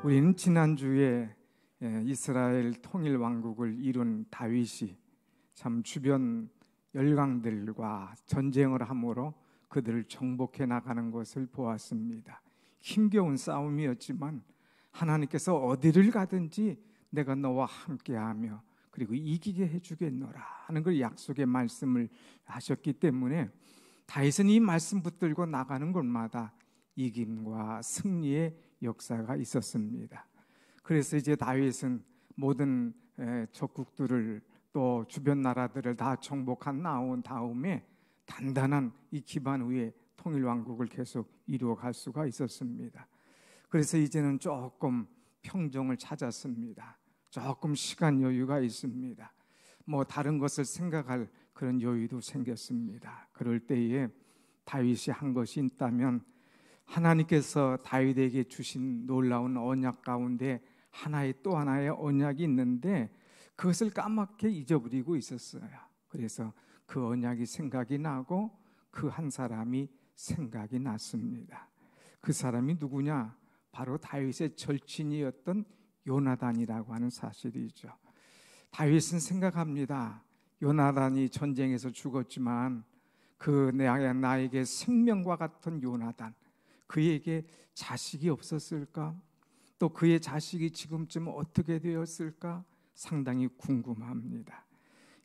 우리는 지난주에 이스라엘 통일 왕국을 이룬 다윗이 참 주변 열강들과 전쟁을 함으로 그들을 정복해 나가는 것을 보았습니다. 힘겨운 싸움이었지만 하나님께서 어디를 가든지 내가 너와 함께하며 그리고 이기게 해주겠노라 하는 걸 약속의 말씀을 하셨기 때문에 다윗은 이 말씀 붙들고 나가는 곳마다 이김과 승리의 역사가 있었습니다. 그래서 이제 다윗은 모든 적국들을 또 주변 나라들을 다 정복한 나온 다음에 단단한 이 기반 위에 통일왕국을 계속 이루어갈 수가 있었습니다. 그래서 이제는 조금 평정을 찾았습니다. 조금 시간 여유가 있습니다. 뭐 다른 것을 생각할 그런 여유도 생겼습니다. 그럴 때에 다윗이 한 것이 있다면 하나님께서 다윗에게 주신 놀라운 언약 가운데 또 하나의 언약이 있는데 그것을 까맣게 잊어버리고 있었어요. 그래서 그 언약이 생각이 나고 그 한 사람이 생각이 났습니다. 그 사람이 누구냐? 바로 다윗의 절친이었던 요나단이라고 하는 사실이죠. 다윗은 생각합니다. 요나단이 전쟁에서 죽었지만 그 나에게 생명과 같은 요나단, 그에게 자식이 없었을까? 또 그의 자식이 지금쯤 어떻게 되었을까? 상당히 궁금합니다.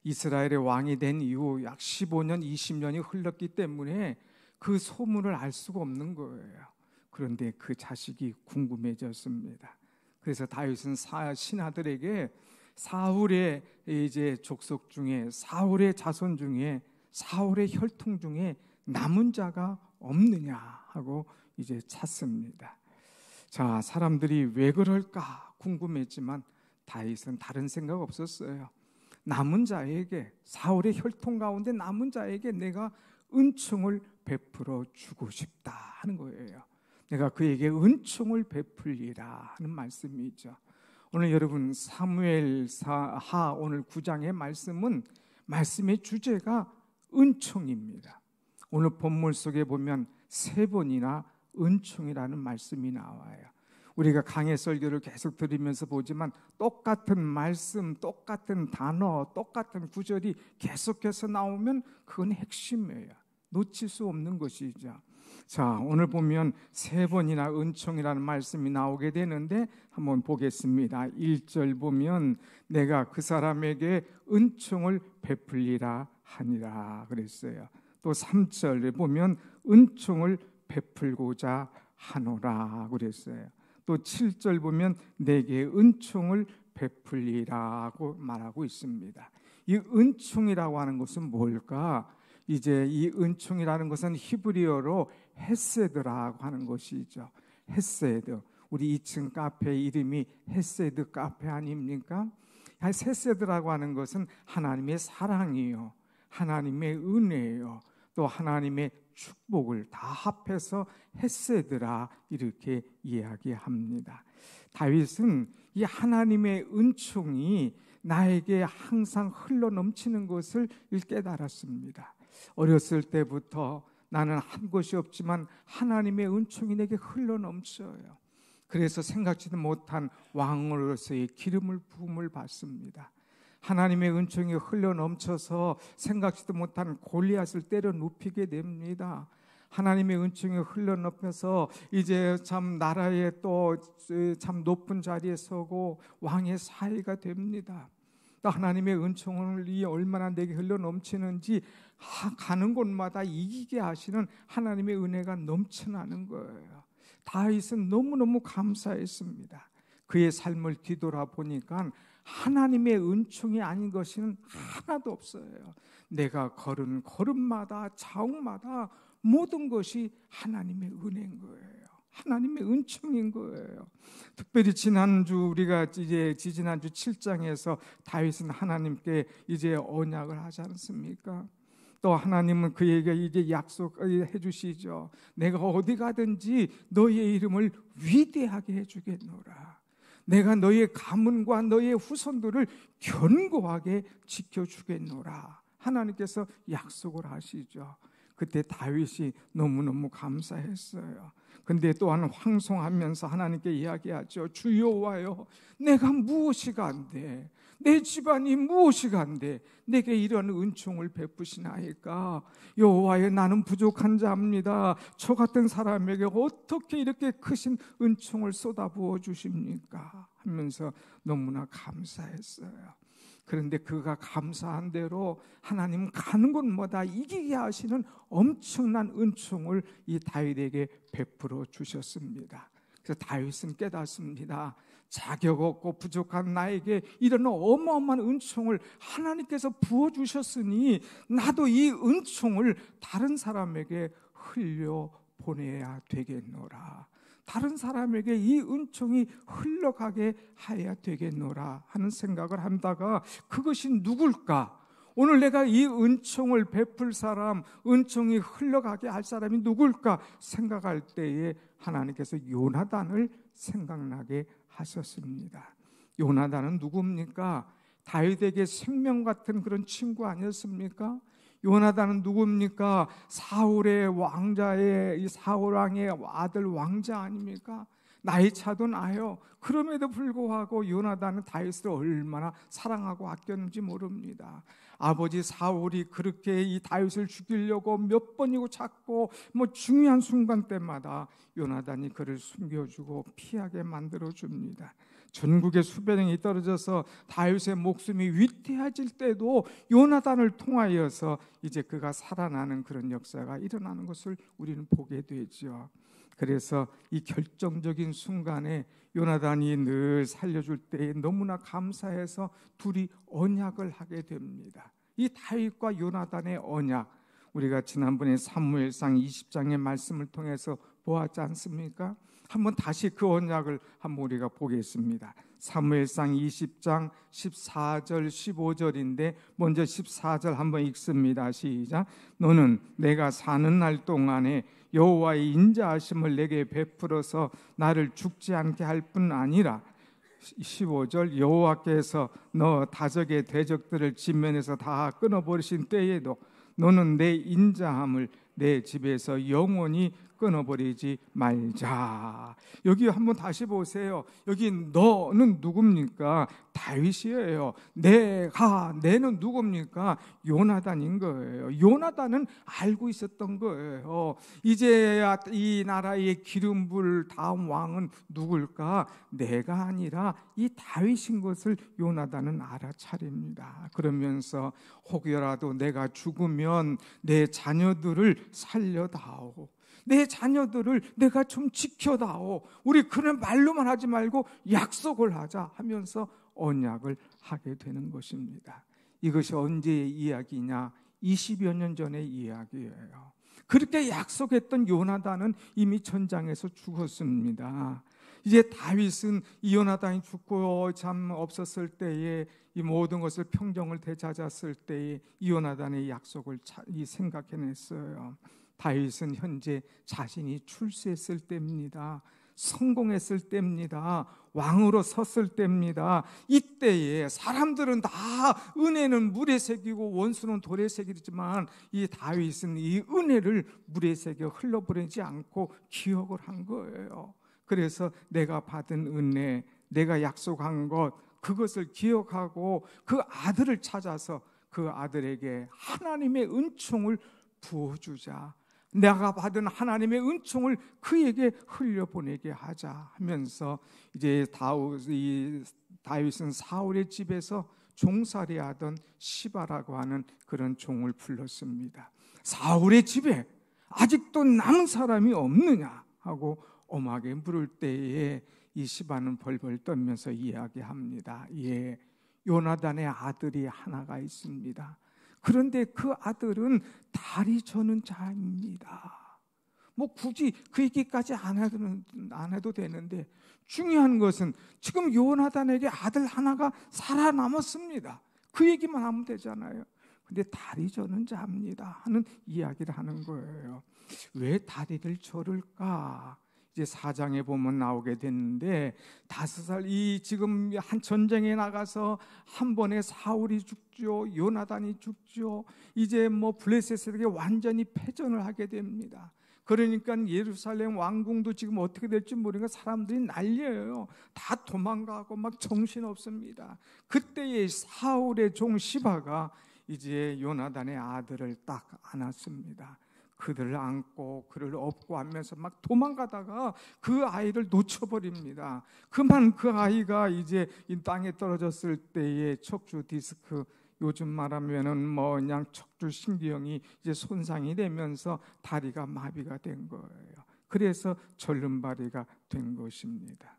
이스라엘의 왕이 된 이후 약 15년, 20년이 흘렀기 때문에 그 소문을 알 수가 없는 거예요. 그런데 그 자식이 궁금해졌습니다. 그래서 다윗은 신하들에게 사울의 이제 족속 중에, 사울의 자손 중에, 사울의 혈통 중에 남은 자가 없느냐 하고 이제 찾습니다. 자, 사람들이 왜 그럴까 궁금했지만 다윗은 다른 생각 없었어요. 남은 자에게, 사울의 혈통 가운데 남은 자에게 내가 은총을 베풀어 주고 싶다 하는 거예요. 내가 그에게 은총을 베풀리라 하는 말씀이죠. 오늘 여러분 사무엘하 오늘 9장의 말씀의 주제가 은총입니다. 오늘 본문 속에 보면 3번이나 은총이라는 말씀이 나와요. 우리가 강해 설교를 계속 들으면서 보지만 똑같은 말씀, 똑같은 단어, 똑같은 구절이 계속해서 나오면 그건 핵심이에요. 놓칠 수 없는 것이죠. 자, 오늘 보면 3번이나 은총이라는 말씀이 나오게 되는데 한번 보겠습니다. 1절 보면 내가 그 사람에게 은총을 베풀리라 하니라 그랬어요. 또 3절에 보면 은총을 베풀고자 하노라 그랬어요. 또 7절 보면 내게 은총을 베풀리라고 말하고 있습니다. 이 은총이라고 하는 것은 뭘까? 이제 이 은총이라는 것은 히브리어로 헤세드라고 하는 것이죠. 헤세드. 우리 2층 카페 이름이 헤세드 카페 아닙니까? 헤세드라고 하는 것은 하나님의 사랑이요, 하나님의 은혜요, 또 하나님의 축복을 다 합해서 헤세드라 이렇게 이야기합니다. 다윗은 이 하나님의 은총이 나에게 항상 흘러넘치는 것을 깨달았습니다. 어렸을 때부터 나는 한 것이 없지만 하나님의 은총이 내게 흘러넘쳐요. 그래서 생각지도 못한 왕으로서의 기름을 부음을 받습니다. 하나님의 은총이 흘러넘쳐서 생각지도 못한 골리앗을 때려 눕히게 됩니다. 하나님의 은총이 흘러넘쳐서 이제 참 나라의 또 참 높은 자리에 서고 왕의 사위가 됩니다. 또 하나님의 은총이 얼마나 내게 흘러넘치는지 가는 곳마다 이기게 하시는 하나님의 은혜가 넘쳐나는 거예요. 다윗은 너무너무 감사했습니다. 그의 삶을 뒤돌아보니까 하나님의 은총이 아닌 것은 하나도 없어요. 내가 걸은 걸음마다 자옥마다 모든 것이 하나님의 은혜인 거예요. 하나님의 은총인 거예요. 특별히 우리가 이제 지난주 7장에서 다윗은 하나님께 이제 언약을 하지 않습니까? 또 하나님은 그에게 이제 약속해 주시죠. 내가 어디 가든지 너의 이름을 위대하게 해주겠노라. 내가 너의 가문과 너의 후손들을 견고하게 지켜주겠노라. 하나님께서 약속을 하시죠. 그때 다윗이 너무너무 감사했어요. 근데 또한 황송하면서 하나님께 이야기하죠. 주 여호와여, 내가 무엇이 간데, 내 집안이 무엇이 간데 내게 이런 은총을 베푸시나이까? 여호와여, 나는 부족한 자입니다. 저 같은 사람에게 어떻게 이렇게 크신 은총을 쏟아부어 주십니까? 하면서 너무나 감사했어요. 그런데 그가 감사한 대로 하나님 가는 곳마다 이기게 하시는 엄청난 은총을 이 다윗에게 베풀어 주셨습니다. 그래서 다윗은 깨닫습니다. 자격 없고 부족한 나에게 이런 어마어마한 은총을 하나님께서 부어주셨으니 나도 이 은총을 다른 사람에게 흘려보내야 되겠노라. 다른 사람에게 이 은총이 흘러가게 하여야 되겠노라 하는 생각을 한다가, 그것이 누굴까? 오늘 내가 이 은총을 베풀 사람, 은총이 흘러가게 할 사람이 누굴까 생각할 때에 하나님께서 요나단을 생각나게 하셨습니다. 요나단은 누굽니까? 다윗에게 생명 같은 그런 친구 아니었습니까? 요나단은 누굽니까? 사울의 왕자의, 이 사울 왕의 아들 왕자 아닙니까? 나이 차도 나요. 그럼에도 불구하고 요나단은 다윗을 얼마나 사랑하고 아꼈는지 모릅니다. 아버지 사울이 그렇게 이 다윗을 죽이려고 몇 번이고 찾고 중요한 순간 때마다 요나단이 그를 숨겨주고 피하게 만들어줍니다. 전국의 수배령이 떨어져서 다윗의 목숨이 위태해질 때도 요나단을 통하여서 이제 그가 살아나는 그런 역사가 일어나는 것을 우리는 보게 되죠. 그래서 이 결정적인 순간에 요나단이 늘 살려줄 때에 너무나 감사해서 둘이 언약을 하게 됩니다. 이 다윗과 요나단의 언약, 우리가 지난번에 사무엘상 20장의 말씀을 통해서 보았지 않습니까? 한번 다시 그 언약을 한번 우리가 보겠습니다. 사무엘상 20장 14절 15절인데 먼저 14절 한번 읽습니다. 시작. 너는 내가 사는 날 동안에 여호와의 인자하심을 내게 베풀어서 나를 죽지 않게 할 뿐 아니라 15절 여호와께서 너 다적의 대적들을 진면에서 다 끊어버리신 때에도 너는 내 인자함을 내 집에서 영원히 끊어버리지 말자. 여기 한번 다시 보세요. 여기 너는 누굽니까? 다윗이에요. 내는 누굽니까? 요나단인 거예요. 요나단은 알고 있었던 거예요. 이제 이 나라의 기름불 다음 왕은 누굴까? 내가 아니라 이 다윗인 것을 요나단은 알아차립니다. 그러면서 혹여라도 내가 죽으면 내 자녀들을 살려다오. 내 자녀들을 내가 좀 지켜다오. 우리 그런 말로만 하지 말고 약속을 하자 하면서 언약을 하게 되는 것입니다. 이것이 언제의 이야기냐? 20여 년 전의 이야기예요. 그렇게 약속했던 요나단은 이미 전장에서 죽었습니다. 이제 다윗은 이 요나단이 죽고 참 없었을 때에 이 모든 것을 평정을 되찾았을 때에 이 요나단의 약속을 생각해냈어요. 다윗은 현재 자신이 출세했을 때입니다. 성공했을 때입니다. 왕으로 섰을 때입니다. 이때에 사람들은 다 은혜는 물에 새기고 원수는 돌에 새기지만 이 다윗은 이 은혜를 물에 새겨 흘러보내지 않고 기억을 한 거예요. 그래서 내가 받은 은혜, 내가 약속한 것, 그것을 기억하고 그 아들을 찾아서 그 아들에게 하나님의 은총을 부어주자. 내가 받은 하나님의 은총을 그에게 흘려보내게 하자 하면서 이제 다윗은 사울의 집에서 종살이하던 시바라고 하는 그런 종을 불렀습니다. 사울의 집에 아직도 남은 사람이 없느냐 하고 엄하게 물을 때에 이 시바는 벌벌 떨면서 이야기합니다. 예, 요나단의 아들이 하나가 있습니다. 그런데 그 아들은 다리 저는 자입니다. 굳이 그 얘기까지 안 해도 되는데 중요한 것은 지금 요나단에게 아들 하나가 살아남았습니다. 그 얘기만 하면 되잖아요. 근데 다리 저는 자입니다 하는 이야기를 하는 거예요. 왜 다리를 저를까? 이제 4장에 보면 나오게 됐는데 5살 이 지금 한 전쟁에 나가서 한 번에 사울이 죽죠. 요나단이 죽죠. 이제 뭐 블레셋에게 완전히 패전을 하게 됩니다. 그러니까 예루살렘 왕궁도 지금 어떻게 될지 모르니까 사람들이 난리예요. 다 도망가고 막 정신없습니다. 그때의 사울의 종 시바가 이제 요나단의 아들을 딱 안았습니다. 그들을 안고 그를 업고 하면서 막 도망가다가 그 아이를 놓쳐버립니다. 그만 그 아이가 이제 이 땅에 떨어졌을 때의 척추 디스크, 요즘 말하면은 뭐 그냥 척추 신경이 이제 손상이 되면서 다리가 마비가 된 거예요. 그래서 절름발이가 된 것입니다.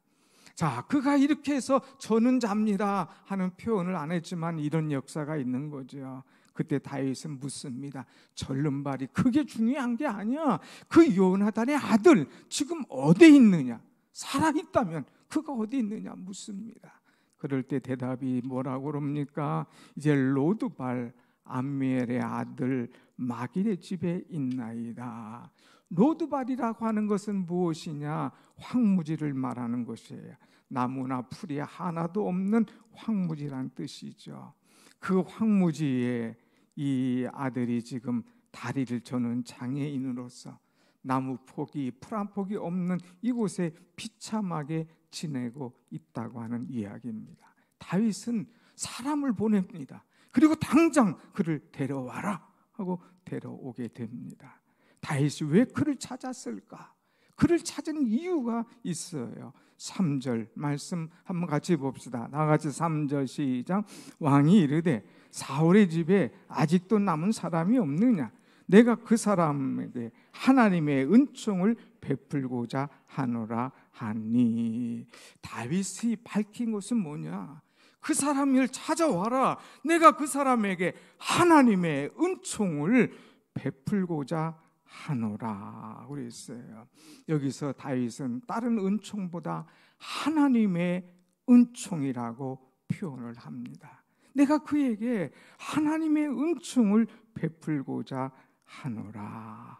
자, 그가 이렇게 해서 저는 잡니다 하는 표현을 안 했지만 이런 역사가 있는 거죠. 그때 다윗은 묻습니다. 절름발이 그게 중요한 게 아니야. 그 요나단의 아들 지금 어디 있느냐? 살아있다면 그가 어디 있느냐 묻습니다. 그럴 때 대답이 뭐라고 그럽니까? 이제 로드발 암미엘의 아들 마길의 집에 있나이다. 로드발이라고 하는 것은 무엇이냐? 황무지를 말하는 것이에요. 나무나 풀이 하나도 없는 황무지란 뜻이죠. 그 황무지에 이 아들이 지금 다리를 저는 장애인으로서 나무 폭이 풀 한 폭이 없는 이곳에 비참하게 지내고 있다고 하는 이야기입니다. 다윗은 사람을 보냅니다. 그리고 당장 그를 데려와라 하고 데려오게 됩니다. 다윗이 왜 그를 찾았을까? 그를 찾은 이유가 있어요. 3절 말씀 한번 같이 봅시다. 나같이 3절 시작. 왕이 이르되 사울의 집에 아직도 남은 사람이 없느냐? 내가 그 사람에게 하나님의 은총을 베풀고자 하노라 하니. 다윗이 밝힌 것은 뭐냐? 그 사람을 찾아와라. 내가 그 사람에게 하나님의 은총을 베풀고자 하노라 그랬어요. 여기서 다윗은 다른 은총보다 하나님의 은총이라고 표현을 합니다. 내가 그에게 하나님의 은총을 베풀고자 하노라.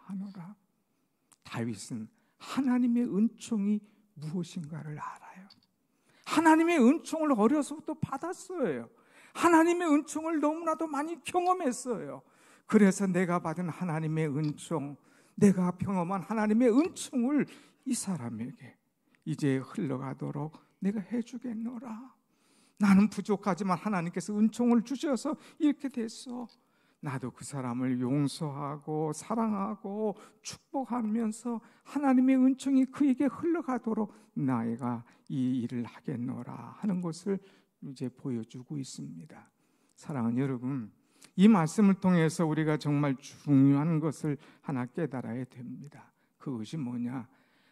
다윗은 하나님의 은총이 무엇인가를 알아요. 하나님의 은총을 어려서부터 받았어요. 하나님의 은총을 너무나도 많이 경험했어요. 그래서 내가 받은 하나님의 은총, 내가 경험한 하나님의 은총을 이 사람에게 이제 흘러가도록 내가 해주겠노라. 나는 부족하지만 하나님께서 은총을 주셔서 이렇게 됐어. 나도 그 사람을 용서하고 사랑하고 축복하면서 하나님의 은총이 그에게 흘러가도록 나이가 이 일을 하겠노라 하는 것을 이제 보여주고 있습니다. 사랑하는 여러분, 이 말씀을 통해서 우리가 정말 중요한 것을 하나 깨달아야 됩니다. 그것이 뭐냐?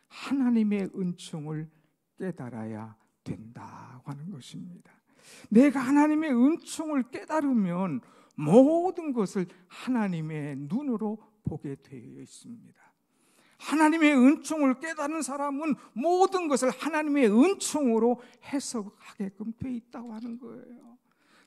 하나님의 은총을 깨달아야 된다고 하는 것입니다. 내가 하나님의 은총을 깨달으면 모든 것을 하나님의 눈으로 보게 되어 있습니다. 하나님의 은총을 깨닫는 사람은 모든 것을 하나님의 은총으로 해석하게끔 되어 있다고 하는 거예요.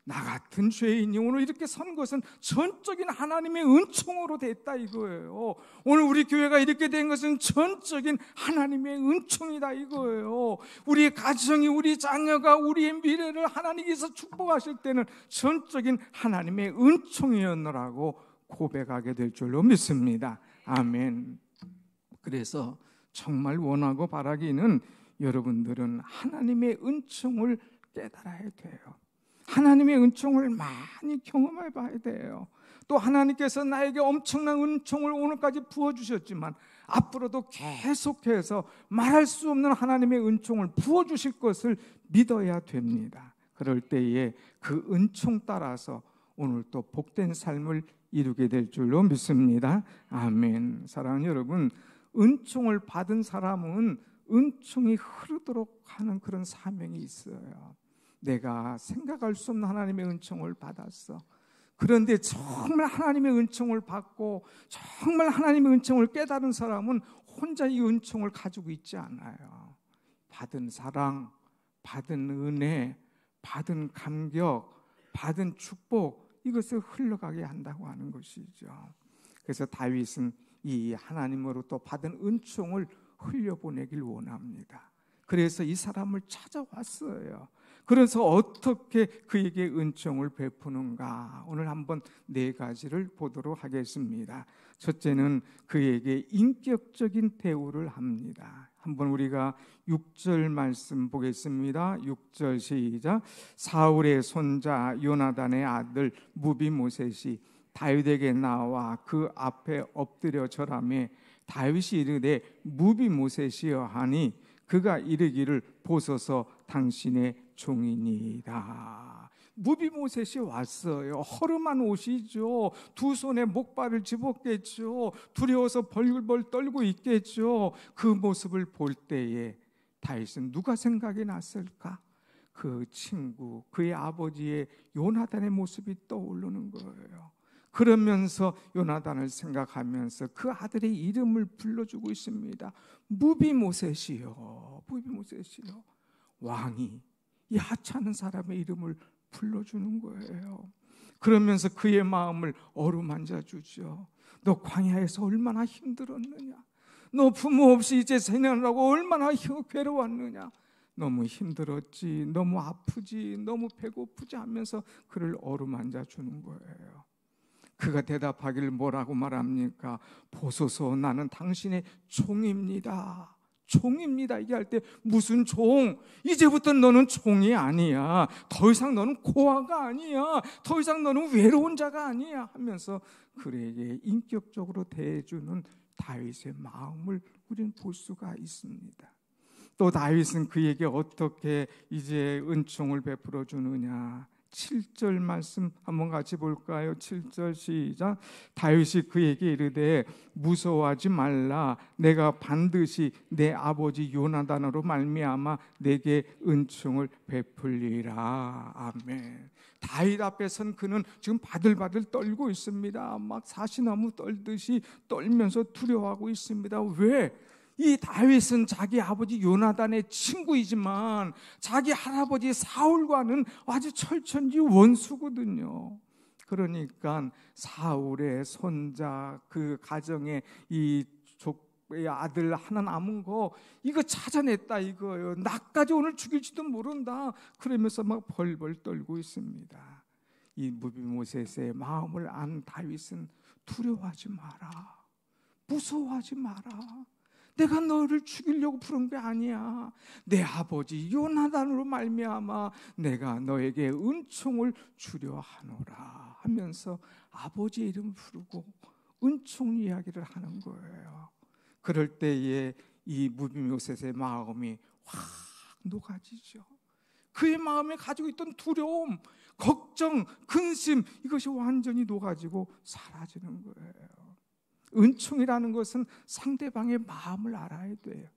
나 같은 죄인이 오늘 이렇게 선 것은 전적인 하나님의 은총으로 됐다 이거예요. 오늘 우리 교회가 이렇게 된 것은 전적인 하나님의 은총이다 이거예요. 우리의 가정이, 우리 자녀가, 우리의 미래를 하나님께서 축복하실 때는 전적인 하나님의 은총이었노라고 고백하게 될 줄로 믿습니다. 아멘. 그래서 정말 원하고 바라기는 여러분들은 하나님의 은총을 깨달아야 돼요. 하나님의 은총을 많이 경험해 봐야 돼요. 또 하나님께서 나에게 엄청난 은총을 오늘까지 부어주셨지만 앞으로도 계속해서 말할 수 없는 하나님의 은총을 부어주실 것을 믿어야 됩니다. 그럴 때에 그 은총 따라서 오늘 또 복된 삶을 이루게 될 줄로 믿습니다. 아멘. 사랑하는 여러분, 은총을 받은 사람은 은총이 흐르도록 하는 그런 사명이 있어요. 내가 생각할 수 없는 하나님의 은총을 받았어. 그런데 정말 하나님의 은총을 받고 정말 하나님의 은총을 깨달은 사람은 혼자 이 은총을 가지고 있지 않아요. 받은 사랑, 받은 은혜, 받은 감격, 받은 축복, 이것을 흘러가게 한다고 하는 것이죠. 그래서 다윗은 이 하나님으로부터 받은 은총을 흘려보내길 원합니다. 그래서 이 사람을 찾아왔어요. 그래서 어떻게 그에게 은총을 베푸는가, 오늘 한번 4가지를 보도록 하겠습니다. 첫째는 그에게 인격적인 대우를 합니다. 한번 우리가 6절 말씀 보겠습니다. 6절 시작. 사울의 손자 요나단의 아들 무비모셋이 다윗에게 나와 그 앞에 엎드려 절하매 다윗이 이르되 무비모셋이여 하니 그가 이르기를 보소서 당신의 종이니이다. 무비모셋이 왔어요. 허름한 옷이죠. 2 손에 목발을 집었겠죠. 두려워서 벌벌 떨고 있겠죠. 그 모습을 볼 때에 다윗은 누가 생각이 났을까? 그 친구, 그의 아버지의 요나단의 모습이 떠오르는 거예요. 그러면서 요나단을 생각하면서 그 아들의 이름을 불러주고 있습니다. 무비모셋이요, 무비모셋이요. 왕이 이 하찮은 사람의 이름을 불러주는 거예요. 그러면서 그의 마음을 어루만져 주죠. 너 광야에서 얼마나 힘들었느냐, 너 부모 없이 이제 생활하고 얼마나 괴로웠느냐, 너무 힘들었지, 너무 아프지, 너무 배고프지 하면서 그를 어루만져 주는 거예요. 그가 대답하기를 뭐라고 말합니까? 보소서 나는 당신의 종입니다. 종입니다. 얘기할 때 무슨 종? 이제부터 너는 종이 아니야. 더 이상 너는 고아가 아니야. 더 이상 너는 외로운 자가 아니야 하면서 그에게 인격적으로 대해주는 다윗의 마음을 우리는 볼 수가 있습니다. 또 다윗은 그에게 어떻게 이제 은총을 베풀어 주느냐. 7절 말씀 한번 같이 볼까요? 7절 시작. 다윗이 그에게 이르되 무서워하지 말라. 내가 반드시 내 아버지 요나단으로 말미암아 내게 은총을 베풀리라. 아멘. 다윗 앞에선 그는 지금 바들바들 떨고 있습니다. 막 사시나무 떨듯이 떨면서 두려워하고 있습니다. 왜? 이 다윗은 자기 아버지 요나단의 친구이지만 자기 할아버지 사울과는 아주 철천지 원수거든요. 그러니까 사울의 손자 그 가정에 이 족의 아들 하나 남은 거 이거 찾아냈다 이거예요. 나까지 오늘 죽일지도 모른다. 그러면서 막 벌벌 떨고 있습니다. 이 무비모셋의 마음을 안 다윗은 두려워하지 마라, 무서워하지 마라. 내가 너를 죽이려고 부른 게 아니야. 내 아버지 요나단으로 말미암아 내가 너에게 은총을 주려 하노라 하면서 아버지의 이름을 부르고 은총 이야기를 하는 거예요. 그럴 때에 이 무비모셋의 마음이 확 녹아지죠. 그의 마음에 가지고 있던 두려움, 걱정, 근심, 이것이 완전히 녹아지고 사라지는 거예요. 은총이라는 것은 상대방의 마음을 알아야 돼요.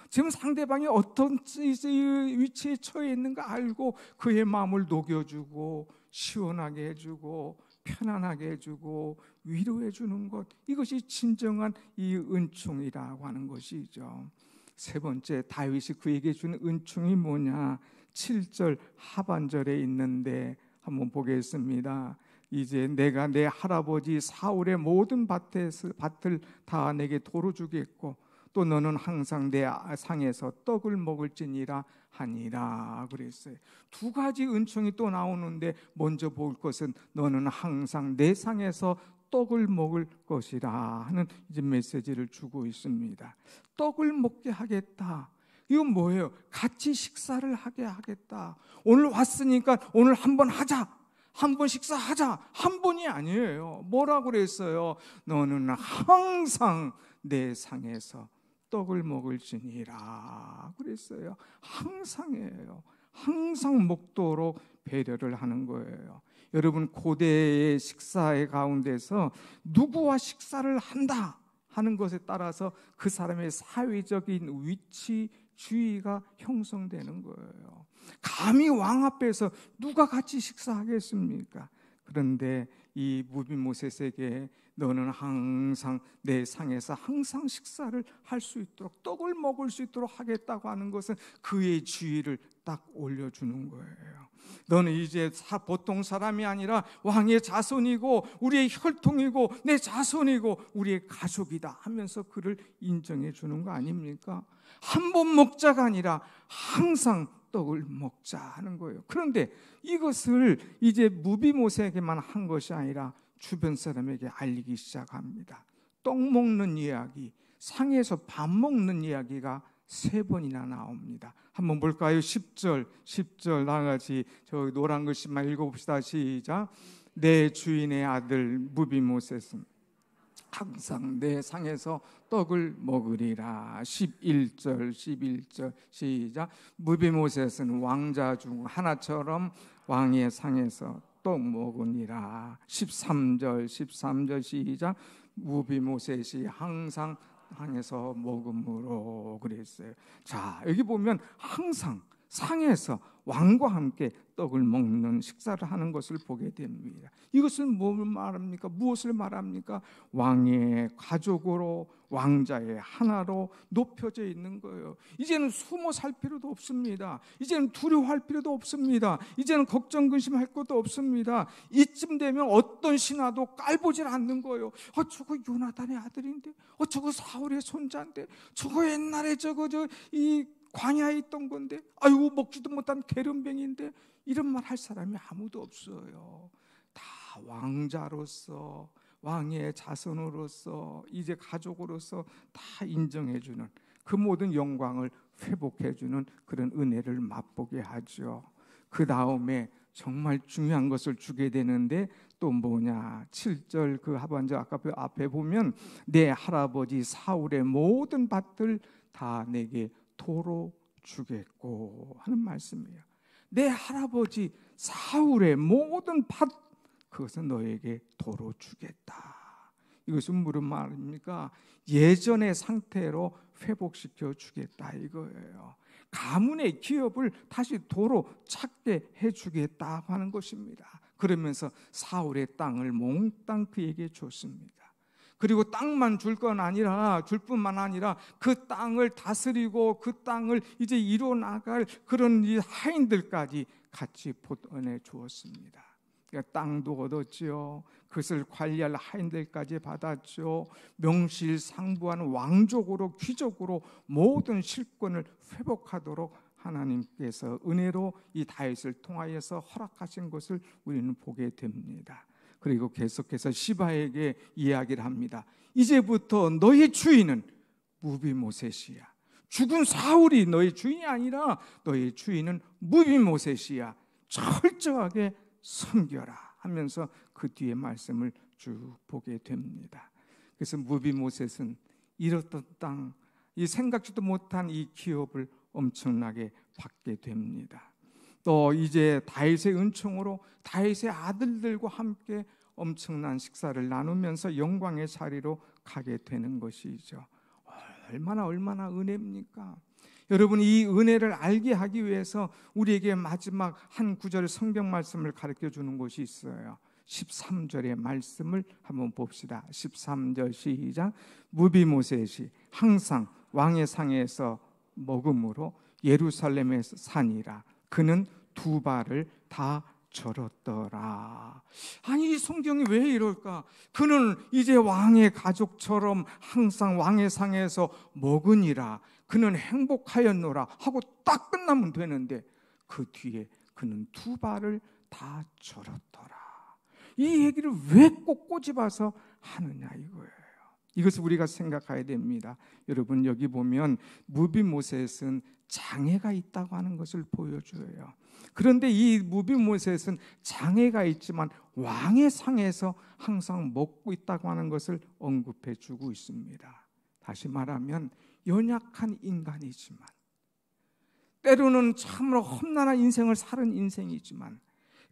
지금 상대방이 어떤 위치에 처해 있는가 알고 그의 마음을 녹여주고 시원하게 해주고 편안하게 해주고 위로해 주는 것, 이것이 진정한 이 은총이라고 하는 것이죠. 3번째, 다윗이 그에게 준 은총이 뭐냐? 7절 하반절에 있는데 한번 보겠습니다. 이제 내가 내 할아버지 사울의 모든 밭을 다 내게 도로 주겠고 또 너는 항상 내 상에서 떡을 먹을지니라 하니라 그랬어요. 2가지 은총이 또 나오는데 먼저 볼 것은 너는 항상 내 상에서 떡을 먹을 것이라 하는 이제 메시지를 주고 있습니다. 떡을 먹게 하겠다. 이건 뭐예요? 같이 식사를 하게 하겠다. 오늘 왔으니까 오늘 한번 하자. 한번 식사하자. 한 번이 아니에요. 뭐라고 그랬어요? 너는 항상 내 상에서 떡을 먹을지니라 그랬어요. 항상이에요. 항상 먹도록 배려를 하는 거예요. 여러분, 고대의 식사의 가운데서 누구와 식사를 한다 하는 것에 따라서 그 사람의 사회적인 위치, 주의가 형성되는 거예요. 감히 왕 앞에서 누가 같이 식사하겠습니까? 그런데 이 무비모셋에게 너는 항상 내 상에서 항상 식사를 할 수 있도록 떡을 먹을 수 있도록 하겠다고 하는 것은 그의 지위를 딱 올려주는 거예요. 너는 이제 보통 사람이 아니라 왕의 자손이고 우리의 혈통이고 내 자손이고 우리의 가족이다 하면서 그를 인정해 주는 거 아닙니까? 한 번 먹자가 아니라 항상 떡을 먹자 하는 거예요. 그런데 이것을 이제 무비모세에게만 한 것이 아니라 주변 사람에게 알리기 시작합니다. 떡 먹는 이야기, 상에서 밥 먹는 이야기가 3번이나 나옵니다. 한번 볼까요? 10절 나같이 저 노란 글씨만 읽어봅시다. 시작. 내 주인의 아들 무비모셋은 항상 내 상에서 떡을 먹으리라. 11절 시작. 무비모셋은 왕자 중 하나처럼 왕의 상에서 떡 먹으니라. 13절 시작. 무비모셋이 항상 상에서 먹음으로 그랬어요. 자, 여기 보면 항상 상에서 왕과 함께 떡을 먹는 식사를 하는 것을 보게 됩니다. 이것은 뭘 말합니까? 무엇을 말합니까? 왕의 가족으로 왕자의 하나로 높여져 있는 거예요. 이제는 숨어 살 필요도 없습니다. 이제는 두려워할 필요도 없습니다. 이제는 걱정 근심할 것도 없습니다. 이쯤 되면 어떤 신하도 깔보질 않는 거예요. 저거 요나단의 아들인데, 저거 사울의 손자인데, 저거 옛날에 이 광야에 있던 건데, 아이고 먹지도 못한 게으름뱅이인데, 이런 말 할 사람이 아무도 없어요. 다 왕자로서 왕의 자손으로서 이제 가족으로서 다 인정해주는 그 모든 영광을 회복해주는 그런 은혜를 맛보게 하죠. 그 다음에 정말 중요한 것을 주게 되는데 또 뭐냐? 7절 그 하반절 아까 앞에 보면 내 할아버지 사울의 모든 밭들 다 내게 도로 주겠고 하는 말씀이에요. 내 할아버지 사울의 모든 밭 그것은 너에게 도로 주겠다. 이것은 무슨 말입니까? 예전의 상태로 회복시켜 주겠다 이거예요. 가문의 기업을 다시 도로 찾게 해주겠다고 하는 것입니다. 그러면서 사울의 땅을 몽땅 그에게 줬습니다. 그리고 땅만 줄 뿐만 아니라 그 땅을 다스리고 그 땅을 이제 이뤄나갈 그런 이 하인들까지 같이 보내 주었습니다. 그러니까 땅도 얻었지요. 그것을 관리할 하인들까지 받았죠. 명실상부한 왕족으로 귀족으로 모든 실권을 회복하도록 하나님께서 은혜로 이 다윗을 통하여서 허락하신 것을 우리는 보게 됩니다. 그리고 계속해서 시바에게 이야기를 합니다. 이제부터 너의 주인은 무비모셋이야. 죽은 사울이 너의 주인이 아니라 너의 주인은 무비모셋이야. 철저하게 섬겨라 하면서 그 뒤에 말씀을 쭉 보게 됩니다. 그래서 무비모셋은 잃었던 땅, 이 생각지도 못한 이 기업을 엄청나게 받게 됩니다. 또 이제 다윗의 은총으로 다윗의 아들들과 함께 엄청난 식사를 나누면서 영광의 자리로 가게 되는 것이죠. 얼마나 은혜입니까? 여러분, 이 은혜를 알게 하기 위해서 우리에게 마지막 한 구절의 성경 말씀을 가르쳐 주는 것이 있어요. 13절의 말씀을 한번 봅시다. 13절 시작. 무비모셋이 항상 왕의 상에서 먹음으로 예루살렘에서 사니라. 그는 2발을 다 절었더라. 아니, 이 성경이 왜 이럴까? 그는 이제 왕의 가족처럼 항상 왕의 상에서 먹으니라. 그는 행복하였노라 하고 딱 끝나면 되는데 그 뒤에 그는 2발을 다 절었더라. 이 얘기를 왜 꼭 꼬집어서 하느냐 이거예요. 이것을 우리가 생각해야 됩니다. 여러분, 여기 보면 무비모셋은 장애가 있다고 하는 것을 보여줘요. 그런데 이 무비모셋은 장애가 있지만 왕의 상에서 항상 먹고 있다고 하는 것을 언급해 주고 있습니다. 다시 말하면 연약한 인간이지만, 때로는 참으로 험난한 인생을 사는 인생이지만,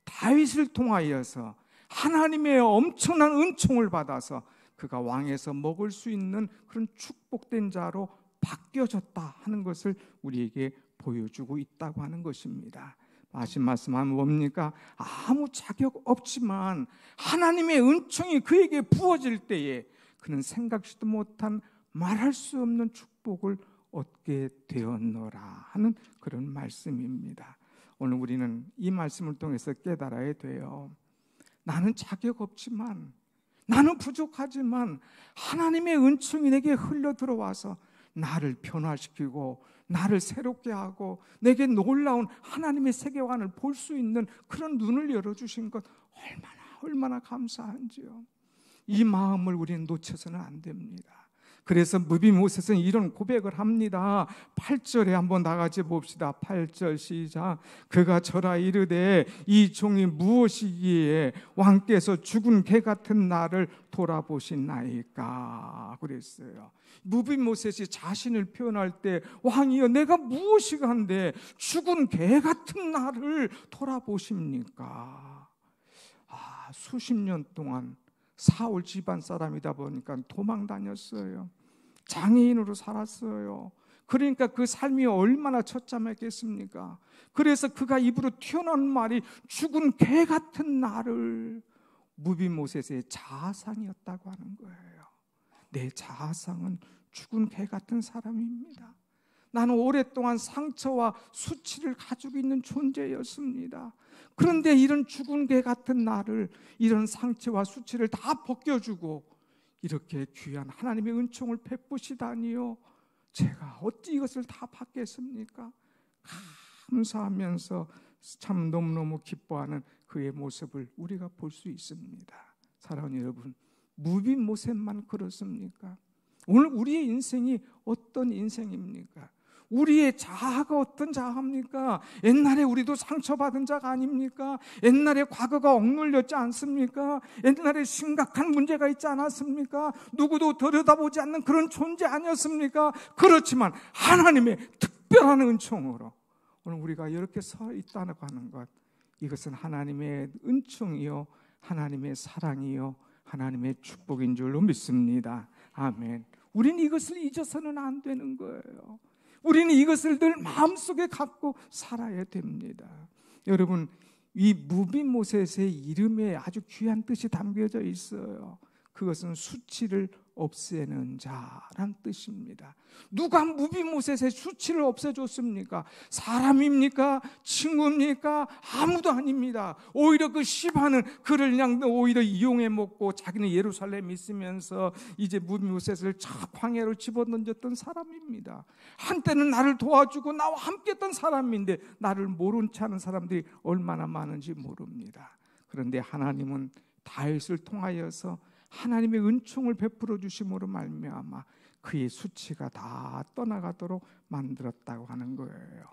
다윗을 통하여서 하나님의 엄청난 은총을 받아서 그가 왕에서 먹을 수 있는 그런 축복된 자로 바뀌어졌다 하는 것을 우리에게 보여주고 있다고 하는 것입니다. 하신 말씀하면 뭡니까? 아무 자격 없지만 하나님의 은총이 그에게 부어질 때에 그는 생각지도 못한 말할 수 없는 축복을 얻게 되었노라 하는 그런 말씀입니다. 오늘 우리는 이 말씀을 통해서 깨달아야 돼요. 나는 자격 없지만, 나는 부족하지만 하나님의 은총이 내게 흘러 들어와서 나를 변화시키고 나를 새롭게 하고 내게 놀라운 하나님의 세계관을 볼 수 있는 그런 눈을 열어주신 것 얼마나 감사한지요. 이 마음을 우리는 놓쳐서는 안 됩니다. 그래서 무비모셋은 이런 고백을 합니다. 8절에 한번 나가지 봅시다. 8절 시작. 그가 저라 이르되 이 종이 무엇이기에 왕께서 죽은 개 같은 나를 돌아보시나이까 그랬어요. 무비모셋이 자신을 표현할 때 왕이여 내가 무엇이간데 죽은 개 같은 나를 돌아보십니까? 수십 년 동안 사울 집안 사람이다 보니까 도망 다녔어요. 장애인으로 살았어요. 그러니까 그 삶이 얼마나 처참했겠습니까? 그래서 그가 입으로 튀어나온 말이 죽은 개 같은 나를, 무비모셋의 자아상이었다고 하는 거예요. 내 자아상은 죽은 개 같은 사람입니다. 나는 오랫동안 상처와 수치를 가지고 있는 존재였습니다. 그런데 이런 죽은 개 같은 나를, 이런 상처와 수치를 다 벗겨주고 이렇게 귀한 하나님의 은총을 베푸시다니요, 제가 어찌 이것을 다 받겠습니까? 감사하면서 참 너무너무 기뻐하는 그의 모습을 우리가 볼 수 있습니다. 사랑하는 여러분, 무비모셋만 그렇습니까? 오늘 우리의 인생이 어떤 인생입니까? 우리의 자아가 어떤 자아입니까? 옛날에 우리도 상처받은 자가 아닙니까? 옛날에 과거가 억눌렸지 않습니까? 옛날에 심각한 문제가 있지 않았습니까? 누구도 들여다보지 않는 그런 존재 아니었습니까? 그렇지만 하나님의 특별한 은총으로 오늘 우리가 이렇게 서 있다고 하는 것, 이것은 하나님의 은총이요, 하나님의 사랑이요, 하나님의 축복인 줄로 믿습니다. 아멘. 우리는 이것을 잊어서는 안 되는 거예요. 우리는 이것을 늘 마음속에 갖고 살아야 됩니다. 여러분, 이 무비모셋의 이름에 아주 귀한 뜻이 담겨져 있어요. 그것은 수치를 없애는 자란 뜻입니다. 누가 무비모셋의 수치를 없애줬습니까? 사람입니까? 친구입니까? 아무도 아닙니다. 오히려 그 시바는 그를 그냥 오히려 이용해 먹고 자기는 예루살렘에 있으면서 이제 무비모셋을 광야로 집어던졌던 사람입니다. 한때는 나를 도와주고 나와 함께했던 사람인데 나를 모른 체 하는 사람들이 얼마나 많은지 모릅니다. 그런데 하나님은 다윗을 통하여서 하나님의 은총을 베풀어 주심으로 말미암아 그의 수치가 다 떠나가도록 만들었다고 하는 거예요.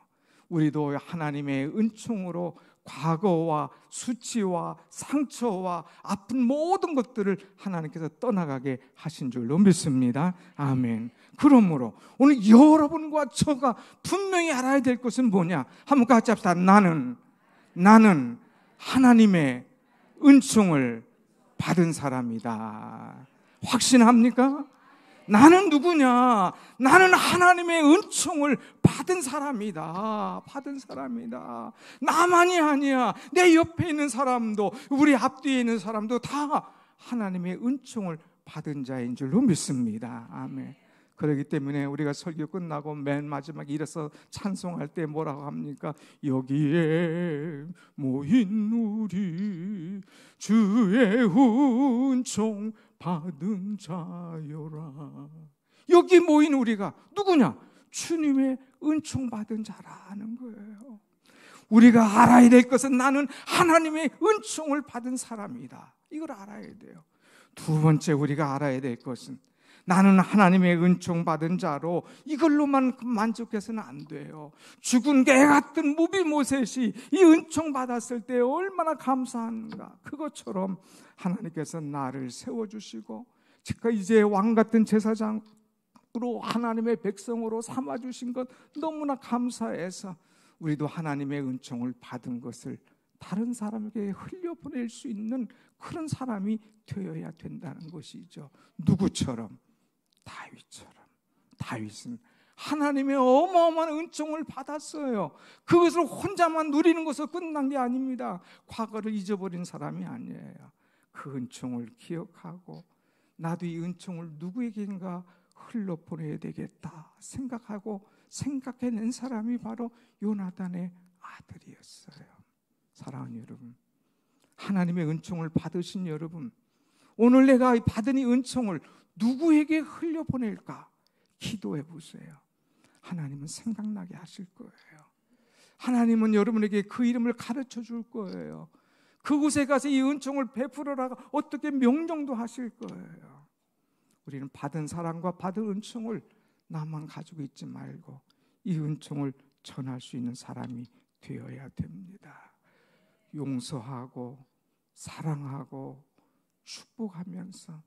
우리도 하나님의 은총으로 과거와 수치와 상처와 아픈 모든 것들을 하나님께서 떠나가게 하신 줄로 믿습니다. 아멘. 그러므로 오늘 여러분과 저가 분명히 알아야 될 것은 뭐냐? 한번 같이 합시다. 나는 하나님의 은총을 받은 사람이다. 확신합니까? 나는 누구냐? 나는 하나님의 은총을 받은 사람이다. 받은 사람이다. 나만이 아니야. 내 옆에 있는 사람도, 우리 앞뒤에 있는 사람도 다 하나님의 은총을 받은 자인 줄로 믿습니다. 아멘. 그렇기 때문에 우리가 설교 끝나고 맨 마지막에 일어서 찬송할 때 뭐라고 합니까? 여기에 모인 우리 주의 은총 받은 자여라. 여기 모인 우리가 누구냐? 주님의 은총 받은 자라는 거예요. 우리가 알아야 될 것은 나는 하나님의 은총을 받은 사람이다. 이걸 알아야 돼요. 두 번째 우리가 알아야 될 것은 나는 하나님의 은총 받은 자로, 이걸로만 만족해서는 안 돼요. 죽은 개 같은 무비모셋이 이 은총 받았을 때 얼마나 감사한가. 그것처럼 하나님께서 나를 세워주시고 제가 이제 왕 같은 제사장으로 하나님의 백성으로 삼아주신 것 너무나 감사해서 우리도 하나님의 은총을 받은 것을 다른 사람에게 흘려보낼 수 있는 그런 사람이 되어야 된다는 것이죠. 누구처럼? 다윗처럼. 다윗은 하나님의 어마어마한 은총을 받았어요. 그것을 혼자만 누리는 것으로 끝난 게 아닙니다. 과거를 잊어버린 사람이 아니에요. 그 은총을 기억하고 나도 이 은총을 누구에게인가 흘러보내야 되겠다 생각하고 생각해낸 사람이 바로 요나단의 아들이었어요. 사랑하는 여러분, 하나님의 은총을 받으신 여러분, 오늘 내가 받은 이 은총을 누구에게 흘려보낼까 기도해 보세요. 하나님은 생각나게 하실 거예요. 하나님은 여러분에게 그 이름을 가르쳐 줄 거예요. 그곳에 가서 이 은총을 베풀어라 어떻게 명령도 하실 거예요. 우리는 받은 사랑과 받은 은총을 나만 가지고 있지 말고 이 은총을 전할 수 있는 사람이 되어야 됩니다. 용서하고 사랑하고 축복하면서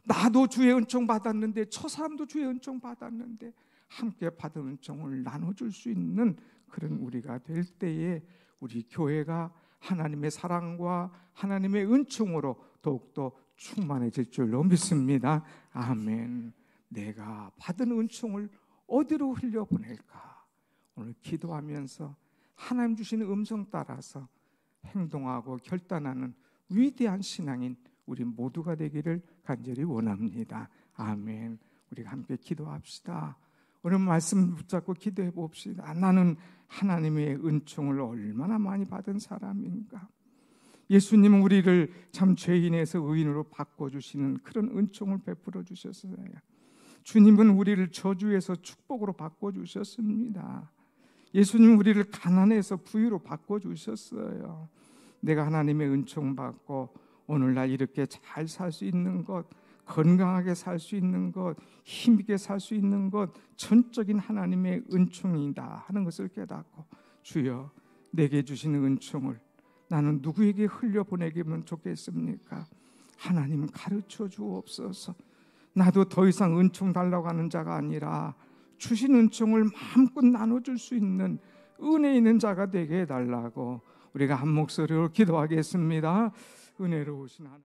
나도 주의 은총 받았는데 저 사람도 주의 은총 받았는데 함께 받은 은총을 나눠줄 수 있는 그런 우리가 될 때에 우리 교회가 하나님의 사랑과 하나님의 은총으로 더욱더 충만해질 줄로 믿습니다. 아멘. 내가 받은 은총을 어디로 흘려보낼까? 오늘 기도하면서 하나님 주시는 음성 따라서 행동하고 결단하는 위대한 신앙인 우리 모두가 되기를 간절히 원합니다. 아멘. 우리가 함께 기도합시다. 오늘 말씀 붙잡고 기도해 봅시다. 나는 하나님의 은총을 얼마나 많이 받은 사람인가? 예수님은 우리를 참 죄인에서 의인으로 바꿔주시는 그런 은총을 베풀어 주셨어요. 주님은 우리를 저주에서 축복으로 바꿔주셨습니다. 예수님은 우리를 가난해서 부유로 바꿔주셨어요. 내가 하나님의 은총 받고 오늘날 이렇게 잘 살 수 있는 것, 건강하게 살 수 있는 것, 힘있게 살 수 있는 것 전적인 하나님의 은총이다 하는 것을 깨닫고 주여 내게 주시는 은총을 나는 누구에게 흘려보내기면 좋겠습니까? 하나님 가르쳐 주옵소서. 나도 더 이상 은총 달라고 하는 자가 아니라 주신 은총을 마음껏 나눠줄 수 있는 은혜 있는 자가 되게 해달라고 우리가 한 목소리로 기도하겠습니다. 은혜로우신 하나님.